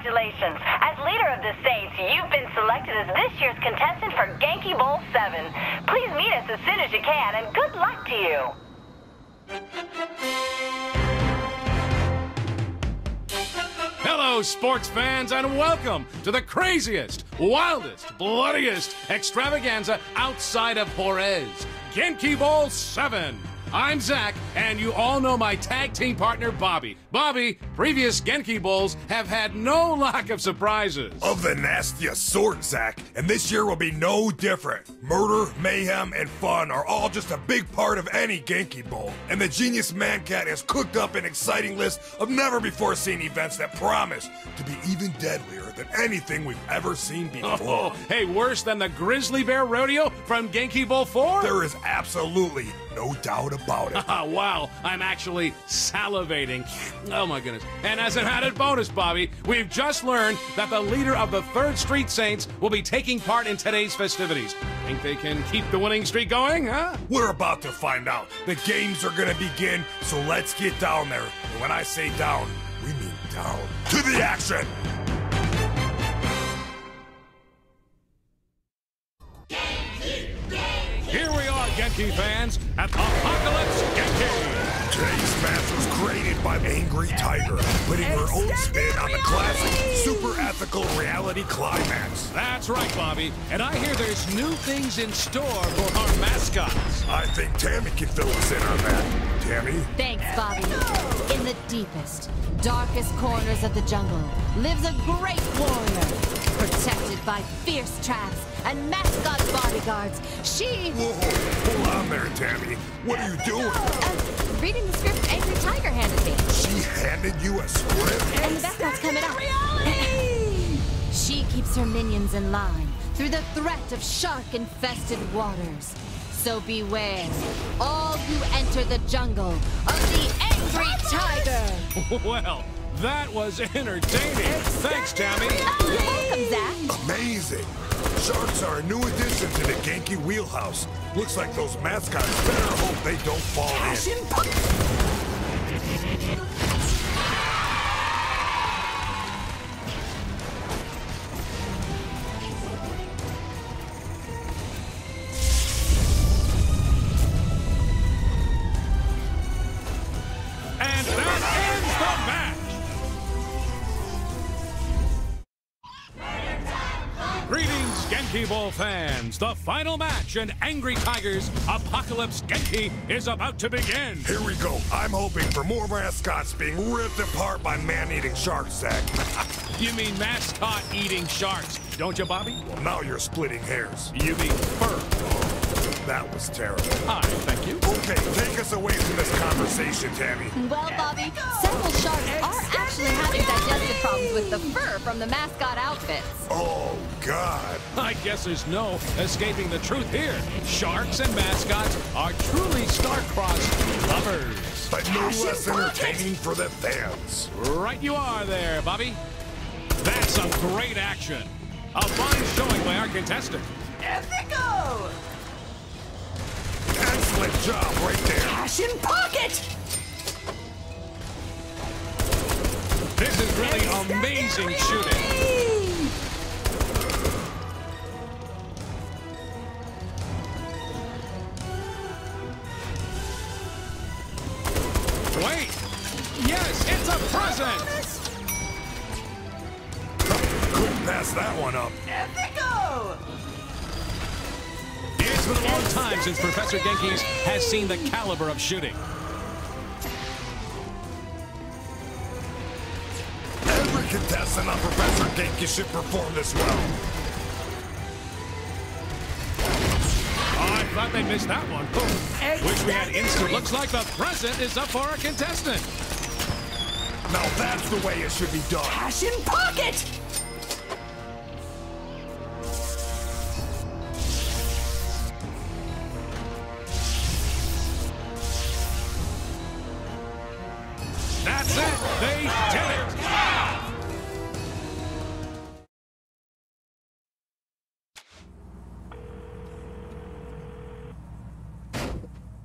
Congratulations. As leader of the Saints, you've been selected as this year's contestant for Genki Bowl 7. Please meet us as soon as you can, and good luck to you. Hello, sports fans, and welcome to the craziest, wildest, bloodiest extravaganza outside of Juarez, Genki Bowl 7. I'm Zach, and you all know my tag team partner, Bobby. Bobby, previous Genki Bowls have had no lack of surprises. Of the nastiest sort, Zach, and this year will be no different. Murder, mayhem, and fun are all just a big part of any Genki Bowl, and the Genius Mancat has cooked up an exciting list of never-before-seen events that promise to be even deadlier than anything we've ever seen before. Oh, hey, worse than the Grizzly Bear Rodeo from Genki Bowl 4? There is absolutely no doubt about it. Wow, I'm actually salivating. Oh my goodness. And as an added bonus, Bobby, we've just learned that the leader of the 3rd Street Saints will be taking part in today's festivities. Think they can keep the winning streak going, huh? We're about to find out. The games are gonna begin, so let's get down there. And when I say down, we mean down. To the action! Here we are, Genki fans, at Apocalyptic Genki. Today's match was created by Angry Tiger, putting her own spin on the classic super-ethical reality climax. That's right, Bobby. And I hear there's new things in store for our mascots. I think Tammy can fill us in on that. Tammy? Thanks, Bobby. In the deepest, darkest corners of the jungle lives a great warrior, protected by fierce traps and mascot bodyguards. She... Whoa, hold on there, Tammy. What are you doing? Reading the script Angry Tiger handed me. She handed you a script? And the best one's coming up. She keeps her minions in line through the threat of shark-infested waters. So beware, all who enter the jungle of the Angry Tiger. Well, that was entertaining. Thanks, Tammy. You're welcome, Zach. Amazing. Sharks are a new addition to the Genki wheelhouse. Looks like those mascots better hope they don't fall in. And that ends the match. Greetings, Genki Bowl fans. The final match in Angry Tiger's Apocalyptic Genki is about to begin. Here we go. I'm hoping for more mascots being ripped apart by man-eating sharks, Zach. You mean mascot-eating sharks, don't you, Bobby? Well, now you're splitting hairs. You mean fur. That was terrible. Hi, thank you. Okay, take us away from this conversation, Tammy. Well, Bobby, several sharks are actually having digestive problems with the fur from the mascot outfits. Oh, God. I guess there's no escaping the truth here. Sharks and mascots are truly star-crossed lovers. But no less entertaining for the fans. Right you are there, Bobby. That's some great action. A fine showing by our contestant. Ethical! Excellent job right there. Cash in pocket! This is really amazing shooting. Wait! Yes, it's a present! Couldn't pass that one up. Ethical! It's been a long time since Professor Genki's has seen the caliber of shooting. Every contestant on Professor Genki should perform this well. Oh, I thought they missed that one. Wish we had instant. Looks like the present is up for our contestant. Now that's the way it should be done. Cash in pocket! That's it. They did it.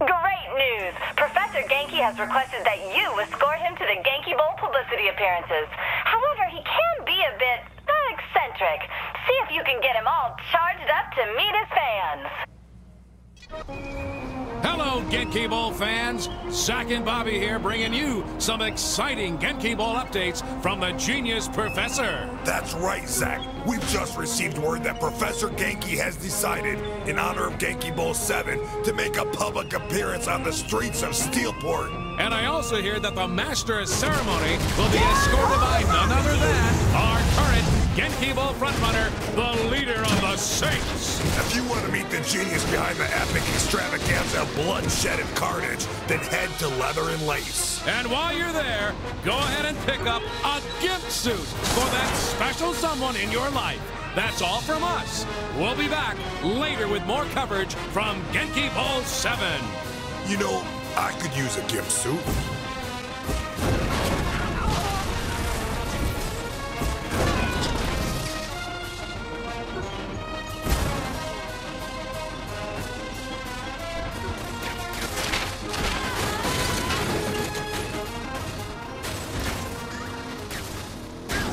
Great news! Professor Genki has requested that you escort him to the Genki Bowl publicity appearances. However, he can be a bit eccentric. See if you can get him all charged up to meet his fans. Hello, Genki Bowl fans. Zach and Bobby here bringing you some exciting Genki Bowl updates from the Genius Professor. That's right, Zach. We've just received word that Professor Genki has decided, in honor of Genki Bowl 7, to make a public appearance on the streets of Steelport. And I also hear that the Master of Ceremony will be escorted by none other than our current Genki Bowl frontrunner, the leader of the Saints. If you want to meet the genius behind the epic extravaganza of bloodshed and carnage, then head to Leather and Lace. And while you're there, go ahead and pick up a gift suit for that special someone in your life. That's all from us. We'll be back later with more coverage from Genki Bowl 7. You know, I could use a gift suit.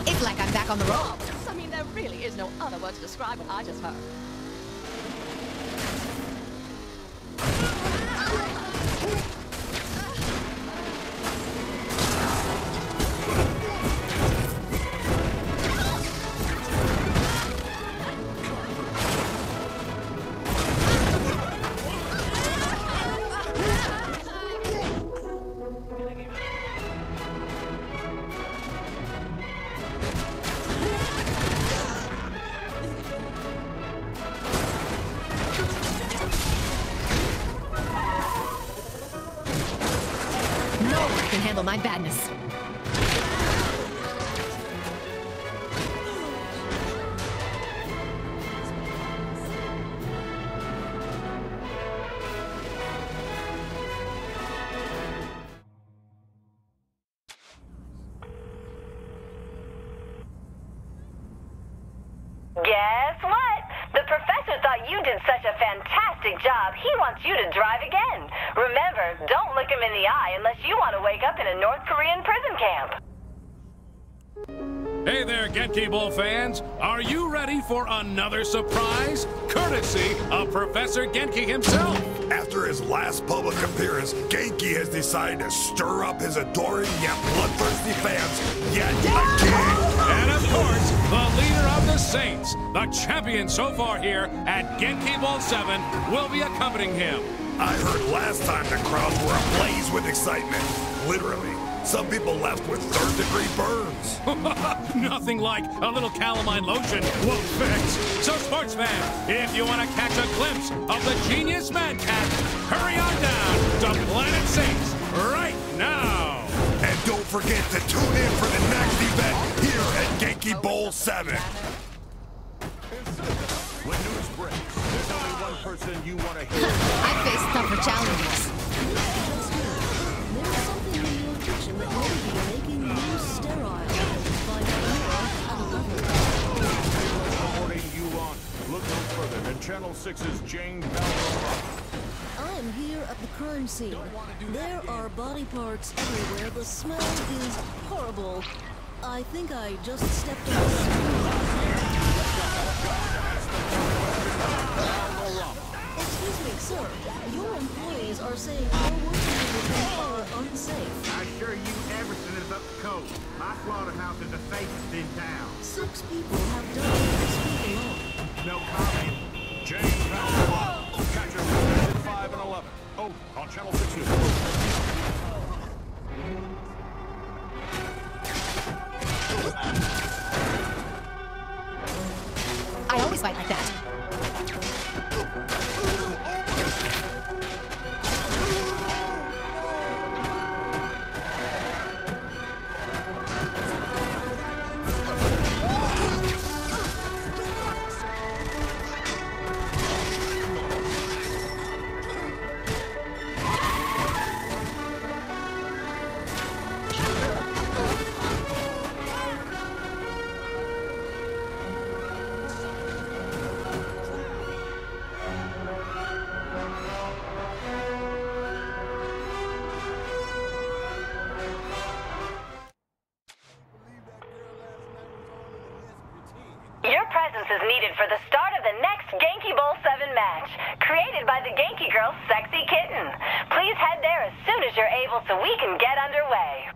It's like I'm back on the road. I mean, there really is no other word to describe what I just heard. Can handle my badness. Guess what? The professor thought you did such a fantastic job, he wants you to drive again. Remember, don't look him in the eye unless you want to wake up in a North Korean prison camp. Hey there, Genki Bowl fans. Are you ready for another surprise? Courtesy of Professor Genki himself. After his last public appearance, Genki has decided to stir up his adoring yet bloodthirsty fans yet again. And of course, the leader of the Saints, the champion so far here at Genki Bowl 7, will be accompanying him. I heard last time the crowds were ablaze with excitement. Literally. Some people left with third-degree burns. Nothing like a little calamine lotion won't fix. So, sports fan, if you want to catch a glimpse of the Genius Man Cat, hurry on down to Planet Saints right now. And don't forget to tune in for the next event here at Genki Bowl 7. When news breaks, there's only one person you want to hear. I faced tougher challenges. There's something in your kitchen that may be making you sterile. Find out more at 11. Reporting you on. Look no further than Channel 6's Jane Bell. I am here at the crime scene. There are body parts everywhere. The smell is horrible. I think I just stepped on a Excuse me, sir. Your employees are saying your working conditions are unsafe. I assure you everything is up to code. My slaughterhouse is the safest in town. 6 people have died this week alone. No comment. Jane Bell. Catch her at 5 and 11. Oh, on Channel 6 News. I always fight like that. is needed for the start of the next Genki Bowl 7 match, created by the Genki Girl's Sexy Kitten. Please head there as soon as you're able so we can get underway.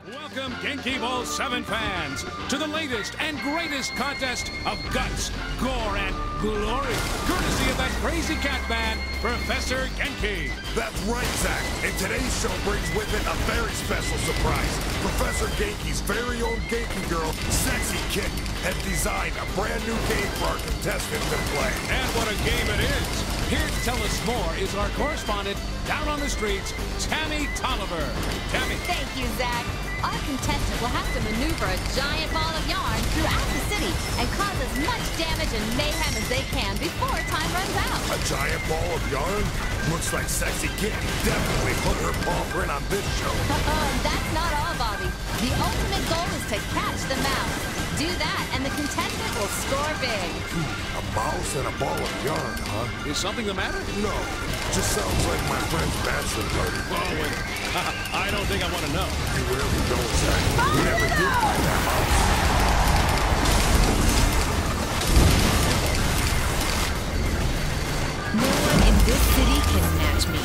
Welcome, Genki Bowl 7 fans, to the latest and greatest contest of guts, gore, and glory, courtesy of that crazy cat man, Professor Genki. That's right, Zach. And today's show brings with it a very special surprise. Professor Genki's very own Genki girl, Sexy Kitten, has designed a brand new game for our contestants to play. And what a game it is. Here to tell us more is our correspondent down on the streets, Tammy Tolliver. Tammy. Thank you, Zach. Our contestant will have to maneuver a giant ball of yarn throughout the city and cause as much damage and mayhem as they can before time runs out. A giant ball of yarn? Looks like Sexy Kitten definitely put her paw print on this show. That's not all, Bobby. The ultimate goal is to catch the mouse. Do that, and the contestant will score big. A mouse and a ball of yarn, huh? Is something the matter? No, just sounds like my friend's bachelor party. Oh, wait. I don't think I want to know. You really don't, Zach. You never did find that mouse. No one in this city can match me.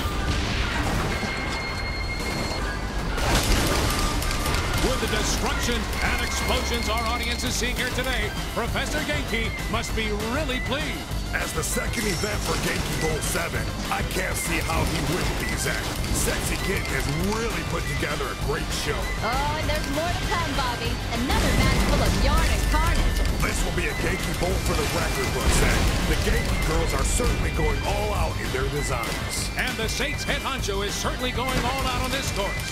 With the destruction and explosions our audience is seeing here today, Professor Genki must be really pleased. As the second event for Genki Bowl 7, I can't see how he wouldn't be, Zach. Sexy Kitten has really put together a great show. Oh, and there's more to come, Bobby. Another match full of yarn and carnage. This will be a Genki Bowl for the record book, Zach. The Genki girls are certainly going all out in their designs. And the Saints head honcho is certainly going all out on this course.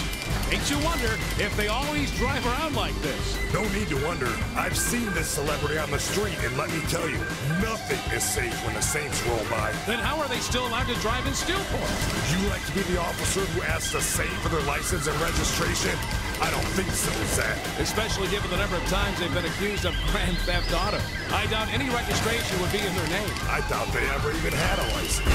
Makes you wonder if they always drive around like this. No need to wonder. I've seen this celebrity on the street, and let me tell you, nothing is safe when the Saints roll by. Then how are they still allowed to drive in Steelport? Would you like to be the officer who asks the Saint for their license and registration? I don't think so, Zach. Especially given the number of times they've been accused of grand theft auto. I doubt any registration would be in their name. I doubt they ever even had a license.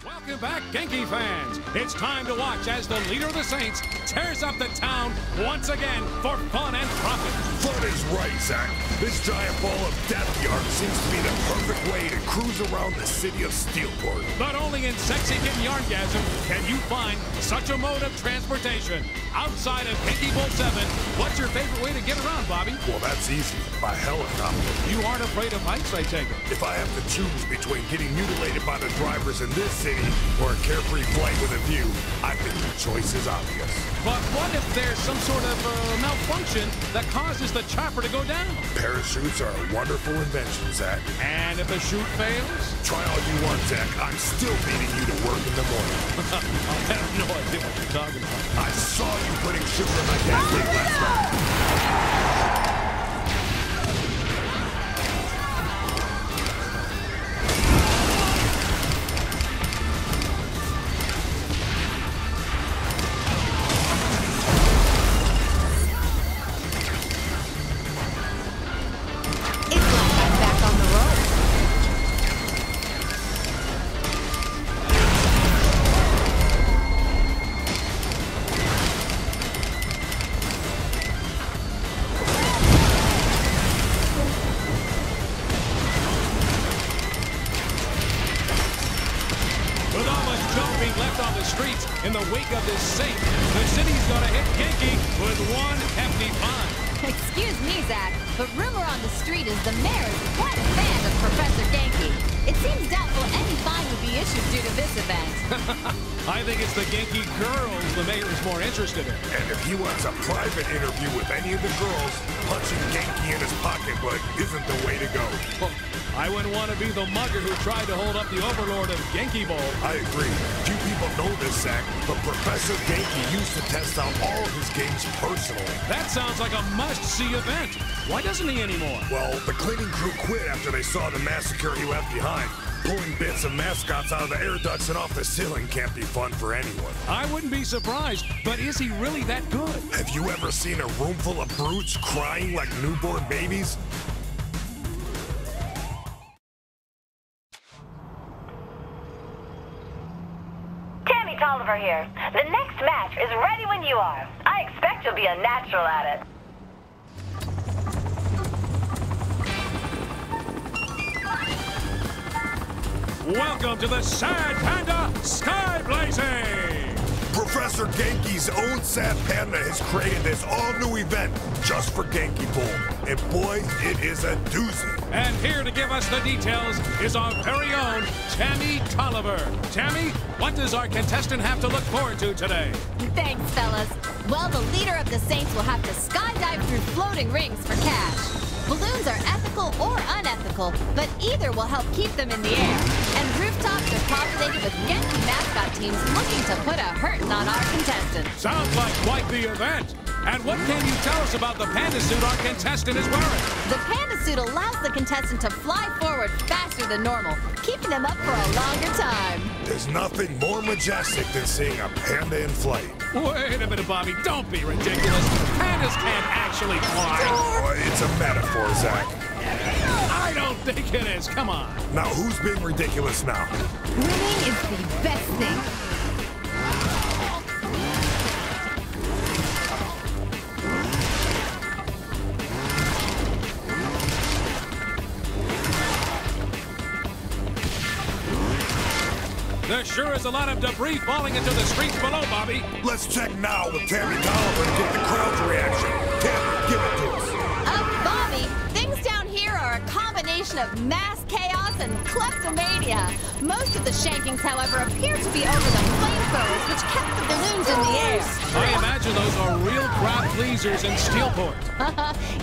Welcome back, Genki fans. It's time to watch as the leader of the Saints tears up the town once again for fun and profit. Fun is right, Zach. This giant ball of death yarn seems to be the perfect way to cruise around the city of Steelport. But only in Sexy Kitten Yarngasm can you find such a mode of transportation. Outside of Genki Bowl 7, what's your favorite way to get around, Bobby? Well, that's easy. By helicopter. You aren't afraid of heights, I take it. If I have to choose between getting mutilated by the drivers in this city or a carefree flight with a view, I think the choice is obvious. But what if there's some sort of malfunction that causes the chopper to go down? Parachutes are a wonderful invention, Zach. And if the chute fails? Try all you want, Zach. I'm still beating you to work in the morning. I have no idea what you're talking about. I saw you putting sugar in my gas tank last night. In the wake of this saint, the city's gonna hit Genki with one hefty fine. Excuse me, Zach, but rumor on the street is the mayor is quite a fan of Professor Genki. It seems doubtful any fine would be issued due to this event. I think it's the Genki girls the mayor is more interested in. And if he wants a private interview with any of the girls, punching Genki in his pocketbook isn't the way to go. Well, I wouldn't want to be the mugger who tried to hold up the overlord of Genki Bowl. I agree. Few people know this, Zach, but Professor Genki used to test out all of his games personally. That sounds like a must-see event. Why doesn't he anymore? Well, the cleaning crew quit after they saw the massacre he left behind. Pulling bits of mascots out of the air ducts and off the ceiling can't be fun for anyone. I wouldn't be surprised, but is he really that good? Have you ever seen a room full of brutes crying like newborn babies? Tammy Tolliver here. The next match is ready when you are. I expect you'll be a natural at it. Welcome to the Sad Panda Sky Blazing! Professor Genki's own Sad Panda has created this all-new event just for Genki Bowl. And boy, it is a doozy. And here to give us the details is our very own Tammy Tolliver. Tammy, what does our contestant have to look forward to today? Thanks, fellas. Well, the leader of the Saints will have to skydive through floating rings for cash. Balloons are ethical or unethical, but either will help keep them in the air. And rooftops are populated with Genki mascot teams looking to put a hurtin' on our contestant. Sounds like quite the event. And what can you tell us about the panda suit our contestant is wearing? The panda suit allows the contestant to fly forward faster than normal, keeping him up for a longer time. There's nothing more majestic than seeing a panda in flight. Wait a minute, Bobby. Don't be ridiculous. Pandas can't actually fly. Oh, it's a metaphor, Zach. I don't think it is. Come on. Now, who's being ridiculous now? Winning is the best thing. There sure is a lot of debris falling into the streets below, Bobby. Let's check now with Tammy Tolliver to get the crowd's reaction. Tammy, give it to us. Bobby, things down here are a combination of mass chaos and kleptomania. Most of the shankings, however, appear to be over the flamethrowers, which kept the balloons in the air. I imagine those are real crowd pleasers in Steelport.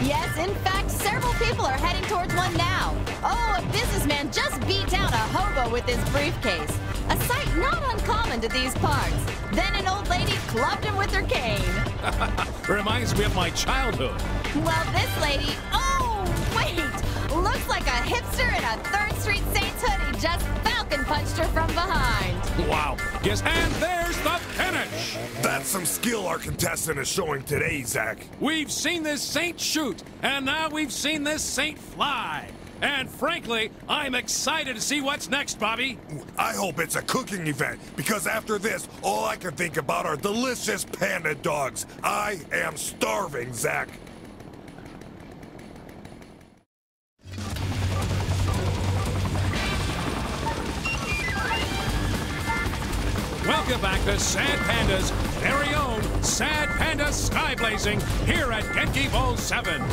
Yes, in fact, several people are heading towards one now. Oh, a businessman just beat down a hobo with his briefcase. A sight not uncommon to these parts. Then an old lady clubbed him with her cane. Reminds me of my childhood. Well, this lady, oh, wait, looks like a hipster in a 3rd Street Saints hoodie just falcon punched her from behind. Wow. Yes, and there's the finish. That's some skill our contestant is showing today, Zach. We've seen this saint shoot, and now we've seen this saint fly. And frankly, I'm excited to see what's next, Bobby. I hope it's a cooking event, because after this, all I can think about are delicious panda dogs. I am starving, Zach. Welcome back to Sad Panda's very own Sad Panda Sky Blazing here at Genki Bowl 7.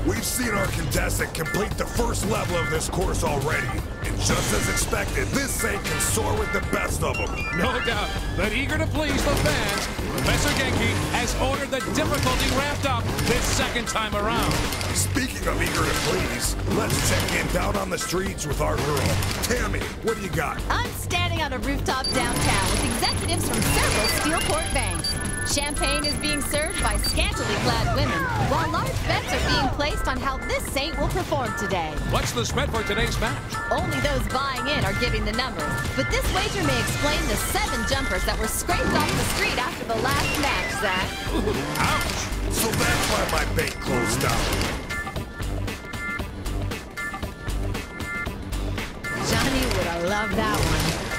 We've seen our contestant complete the first level of this course already. And just as expected, this saint can soar with the best of them. No doubt, but eager to please the fans, Professor Genki has ordered the difficulty ramped up this second time around. Speaking of eager to please, let's check in down on the streets with our girl. Tammy, what do you got? I'm standing on a rooftop downtown with executives from several Steelport banks. Champagne is being served by scantily clad women, while large bets are being placed on how this saint will perform today. What's the spread for today's match? Only those buying in are giving the numbers, but this wager may explain the 7 jumpers that were scraped off the street after the last match, Zach. Ouch! So that's why my bank closed down. Johnny would have loved that one.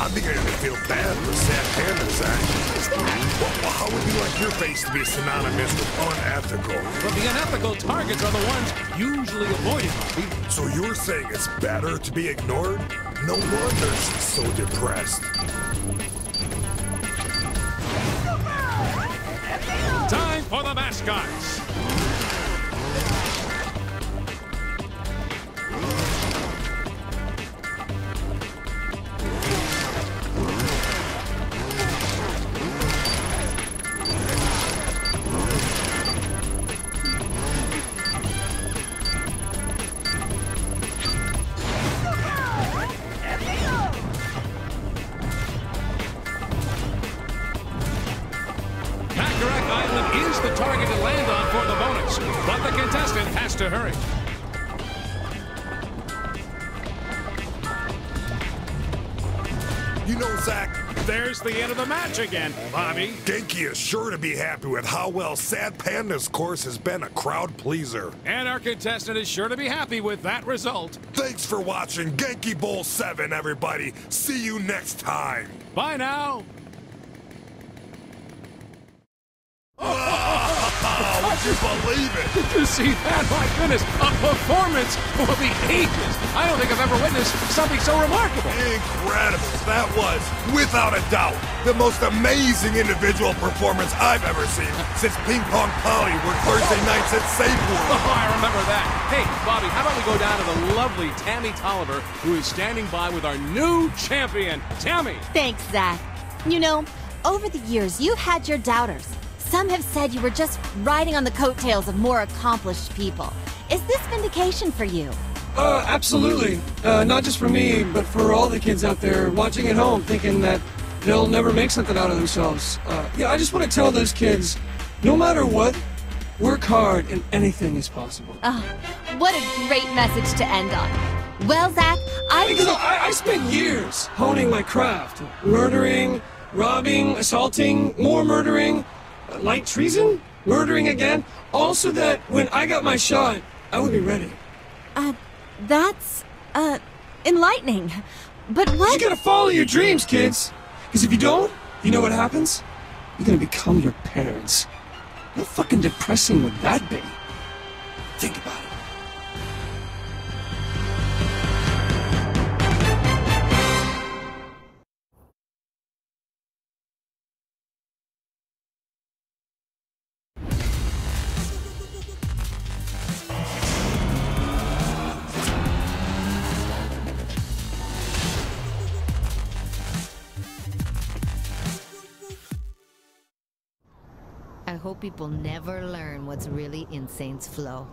I'm beginning to feel bad for Sad Panda, Zach. Well, how would you like your face to be synonymous with unethical? But the unethical targets are the ones usually avoided, Bobby. So you're saying it's better to be ignored? No wonder she's so depressed. Time for the mascots. The target to land on for the bonus, but the contestant has to hurry. You know, Zach, There's the end of the match again, Bobby. Genki is sure to be happy with how well Sad Panda's course has been a crowd pleaser. And our contestant is sure to be happy with that result. Thanks for watching Genki Bowl 7, everybody. See you next time. Bye now. Oh, would you believe it? Did you see that? My goodness, a performance for the ages. I don't think I've ever witnessed something so remarkable. Incredible. That was, without a doubt, the most amazing individual performance I've ever seen since Ping Pong Polly worked Thursday nights at Safeway. Oh, I remember that. Hey, Bobby, how about we go down to the lovely Tammy Tolliver, who is standing by with our new champion, Tammy. Thanks, Zach. You know, over the years, you've had your doubters. Some have said you were just riding on the coattails of more accomplished people. Is this vindication for you? Absolutely. Not just for me, but for all the kids out there watching at home thinking that they'll never make something out of themselves. I just want to tell those kids, no matter what, work hard and anything is possible. Oh, what a great message to end on. Well, Zach, Because I spent years honing my craft. Murdering, robbing, assaulting, more murdering, light treason, murdering again, all so that when I got my shot, I would be ready. That's, enlightening. But what? You gotta follow your dreams, kids. Because if you don't, you know what happens? You're gonna become your parents. How fucking depressing would that be? Think about it. I hope people never learn what's really in Saints Flow.